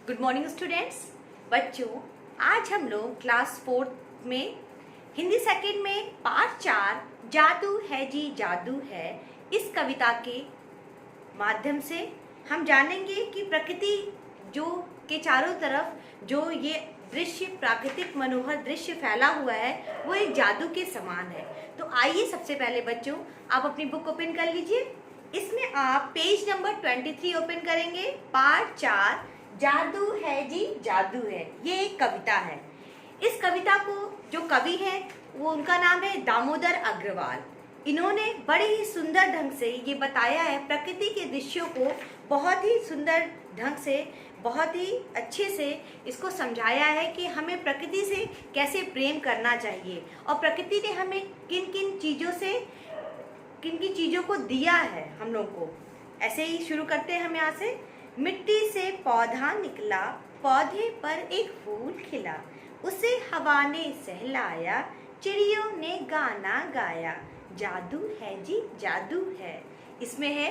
Good morning students. बच्चों, आज हम लोग क्लास 4 में हिंदी सेकंड में पार्ट 4 जादू है जी जादू है इस कविता के माध्यम से हम जानेंगे कि प्रकृति जो के चारों तरफ जो ये दृश्य प्राकृतिक मनोहर दृश्य फैला हुआ है वो एक जादू के समान है। तो आइए सबसे पहले बच्चों आप अपनी बुक ओपन कर लीजिए। इसमें आप पेज नंबर 23 ओपन करेंगे। पार्ट 4 जादू है जी जादू है, ये एक कविता है। इस कविता को जो कवि हैं वो उनका नाम है दामोदर अग्रवाल। इन्होंने बड़े ही सुंदर ढंग से ये बताया है, प्रकृति के दृश्यों को बहुत ही सुंदर ढंग से बहुत ही अच्छे से इसको समझाया है कि हमें प्रकृति से कैसे प्रेम करना चाहिए और प्रकृति ने हमें किन किन चीज़ों को दिया है हम लोग को। ऐसे ही शुरू करते हैं हम यहाँ से। मिट्टी से पौधा निकला, पौधे पर एक फूल खिला, उसे हवा ने सहलाया, चिड़ियों ने गाना गाया, जादू है जी जादू है। इसमें है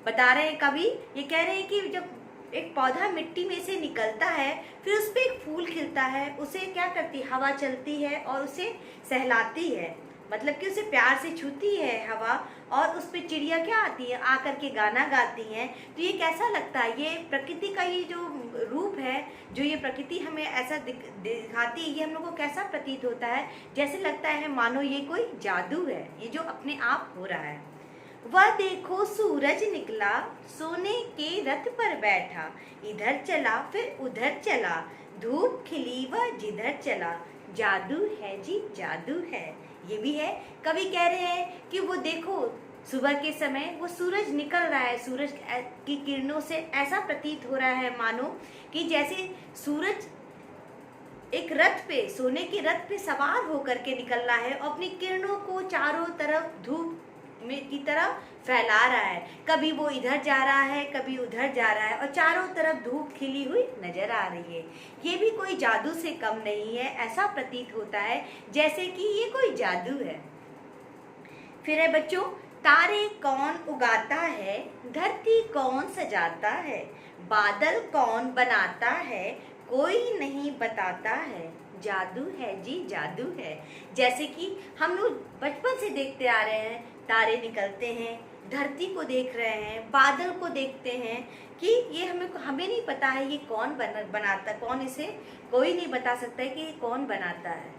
बता रहे हैं कवि, ये कह रहे हैं कि जब एक पौधा मिट्टी में से निकलता है फिर उस पर एक फूल खिलता है, उसे क्या करती है, हवा चलती है और उसे सहलाती है, मतलब कि उसे प्यार से छूती है हवा और उस पर चिड़िया क्या आती है आकर के गाना गाती हैं। तो ये कैसा लगता है, ये प्रकृति का ये जो रूप है, जो ये प्रकृति हमें ऐसा दिखाती है, ये हम लोग को कैसा प्रतीत होता है, जैसे लगता है मानो ये कोई जादू है, ये जो अपने आप हो रहा है। वह देखो सूरज निकला, सोने के रथ पर बैठा, इधर चला फिर उधर चला, धूप खिली वह जिधर चला, जादू है जी जादू है। ये भी है, कवि कह रहे हैं कि वो देखो सुबह के समय वो सूरज निकल रहा है, सूरज की किरणों से ऐसा प्रतीत हो रहा है मानो कि जैसे सूरज एक रथ पे, सोने के रथ पे सवार होकर के निकल रहा है और अपनी किरणों को चारों तरफ धूप में की तरह फैला रहा है। कभी वो इधर जा रहा है, कभी उधर जा रहा है और चारों तरफ धूप खिली हुई नजर आ रही है। ये भी कोई जादू से कम नहीं है, ऐसा प्रतीत होता है जैसे कि ये कोई जादू है। फिर है बच्चों, तारे कौन उगाता है, धरती कौन सजाता है, बादल कौन बनाता है, कोई नहीं बताता है, जादू है जी जादू है। जैसे कि हम लोग बचपन से देखते आ रहे हैं, तारे निकलते हैं, धरती को देख रहे हैं, बादल को देखते हैं कि ये हमें नहीं पता है ये कौन बनाता, कौन इसे कोई नहीं बता सकता है कि ये कौन बनाता है।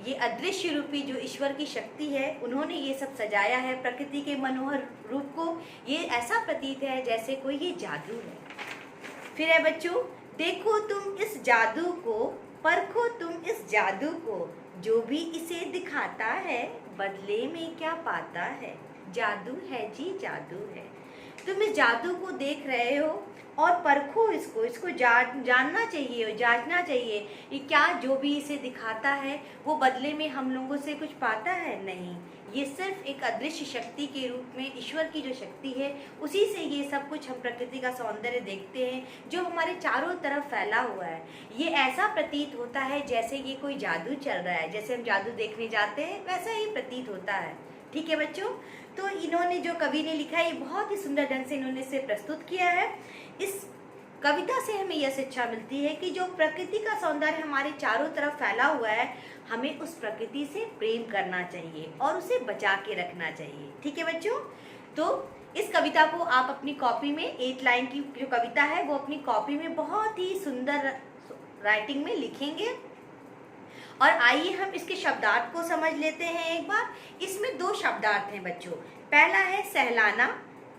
ये अदृश्य रूपी जो ईश्वर की शक्ति है, उन्होंने ये सब सजाया है प्रकृति के मनोहर रूप को। ये ऐसा प्रतीत है जैसे कोई ये जादू है। फिर है बच्चों, देखो तुम इस जादू को, परखो तुम इस जादू को, जो भी इसे दिखाता है बदले में क्या पाता है, जादू है जी जादू है। तुम इस जादू को देख रहे हो और परखो इसको जानना चाहिए, जांचना चाहिए ये क्या जो भी इसे दिखाता है वो बदले में हम लोगों से कुछ पाता है, नहीं। ये सिर्फ एक अदृश्य शक्ति के रूप में ईश्वर की जो शक्ति है उसी से ये सब कुछ हम प्रकृति का सौंदर्य देखते हैं जो हमारे चारों तरफ फैला हुआ है। ये ऐसा प्रतीत होता है जैसे ये कोई जादू चल रहा है, जैसे हम जादू देखने जाते हैं वैसा ही प्रतीत होता है। ठीक है बच्चों, तो इन्होंने जो कवि ने लिखा है ये बहुत ही सुंदर ढंग से इन्होंने इसे प्रस्तुत किया है। इस कविता से हमें यह शिक्षा मिलती है कि जो प्रकृति का सौंदर्य हमारे चारों तरफ फैला हुआ है, हमें उस प्रकृति से प्रेम करना चाहिए और उसे बचा के रखना चाहिए। ठीक है बच्चों, तो इस कविता को आप अपनी कॉपी में 8 लाइन की जो कविता है वो अपनी कॉपी में बहुत ही सुंदर राइटिंग में लिखेंगे। और आइए हम इसके शब्दार्थ को समझ लेते हैं एक बार। इसमें 2 शब्दार्थ हैं बच्चों। पहला है सहलाना,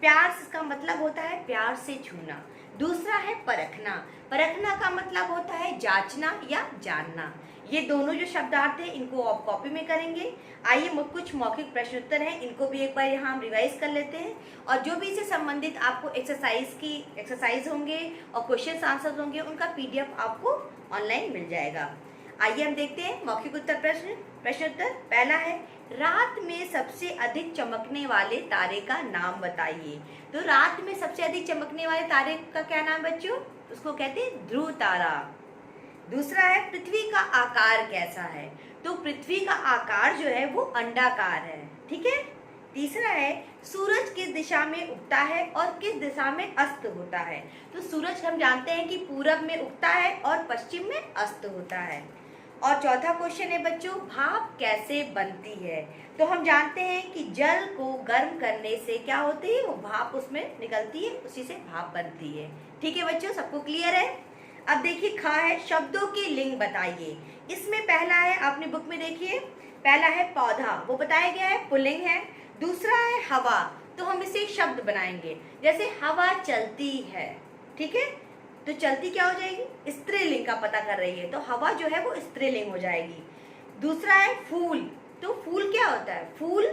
प्यार का मतलब होता है प्यार से छूना। दूसरा है परखना, परखना का मतलब होता है जांचना या जानना। ये दोनों जो शब्दार्थ हैं इनको आप कॉपी में करेंगे। आइए कुछ मौखिक प्रश्न उत्तर हैं, इनको भी एक बार यहाँ हम रिवाइज कर लेते हैं और जो भी इससे संबंधित आपको एक्सरसाइज होंगे और क्वेश्चन आंसर होंगे उनका PDF आपको ऑनलाइन मिल जाएगा। आइए हम देखते हैं मौखिक उत्तर प्रश्न उत्तर। पहला है, रात में सबसे अधिक चमकने वाले तारे का नाम बताइए। तो रात में सबसे अधिक चमकने वाले तारे का क्या नाम बच्चों, उसको कहते हैं ध्रुव तारा। दूसरा है, पृथ्वी का आकार कैसा है। तो पृथ्वी का आकार जो है वो अंडाकार है। ठीक है। तीसरा है, सूरज किस दिशा में उगता है और किस दिशा में अस्त होता है? तो सूरज हम जानते हैं कि पूरब में उगता है और पश्चिम में अस्त होता है। और चौथा क्वेश्चन है बच्चों, भाप कैसे बनती है? तो हम जानते हैं कि जल को गर्म करने से क्या होती है, वो भाप उसमें निकलती है, उसी से भाप बनती है। ठीक है बच्चों, सबको क्लियर है? अब देखिए खा है, शब्दों के लिंग बताइए। इसमें पहला है, आपने बुक में देखिए, पहला है पौधा, वो बताया गया है, पुल्लिंग है। दूसरा है हवा, तो हम इसे शब्द बनाएंगे, जैसे हवा चलती है। ठीक है, तो चलती क्या हो जाएगी, स्त्रीलिंग का पता कर रही है, तो हवा जो है वो स्त्रीलिंग हो जाएगी। दूसरा है फूल, तो फूल क्या होता है, फूल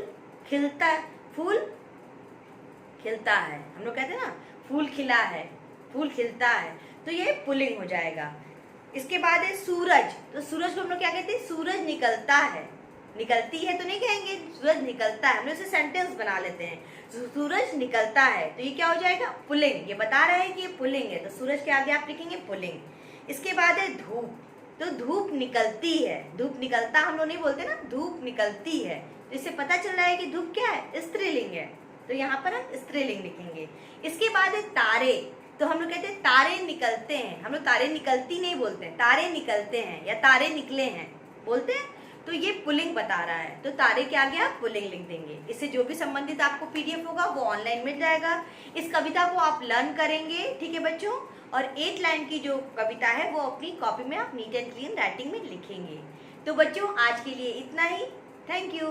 खिलता है, फूल खिलता है, हम लोग कहते हैं ना फूल खिला है, फूल खिलता है, तो ये पुल्लिंग हो जाएगा। इसके बाद है सूरज, तो सूरज को हम लोग क्या कहते हैं, सूरज निकलता है, निकलती है तो नहीं कहेंगे, सूरज निकलता है, हम लोग इसे सेंटेंस बना लेते हैं, सूरज निकलता है, तो ये क्या हो जाएगा, पुल्लिंग। ये बता रहा है कि ये पुल्लिंग है, तो सूरज के आगे आप लिखेंगे पुल्लिंग। इसके बाद है धूप, तो धूप निकलती है, धूप निकलता हम लोग नहीं बोलते ना, धूप निकलती है, तो इससे पता चल रहा है कि धूप क्या है, स्त्रीलिंग है, तो यहाँ पर हम स्त्रीलिंग लिखेंगे। इसके बाद है तारे, तो हम लोग कहते हैं तारे निकलते हैं, हम लोग तारे निकलती नहीं बोलते हैं, तारे निकलते हैं या तारे निकले हैं बोलते हैं, तो ये पुल्लिंग बता रहा है, तो तारे के आगे आप पुल्लिंग लिख देंगे। इससे जो भी संबंधित आपको पीडीएफ होगा वो ऑनलाइन मिल जाएगा। इस कविता को आप लर्न करेंगे, ठीक है बच्चों, और 8 लाइन की जो कविता है वो अपनी कॉपी में आप नीट एंड क्लीन राइटिंग में लिखेंगे। तो बच्चों आज के लिए इतना ही, थैंक यू।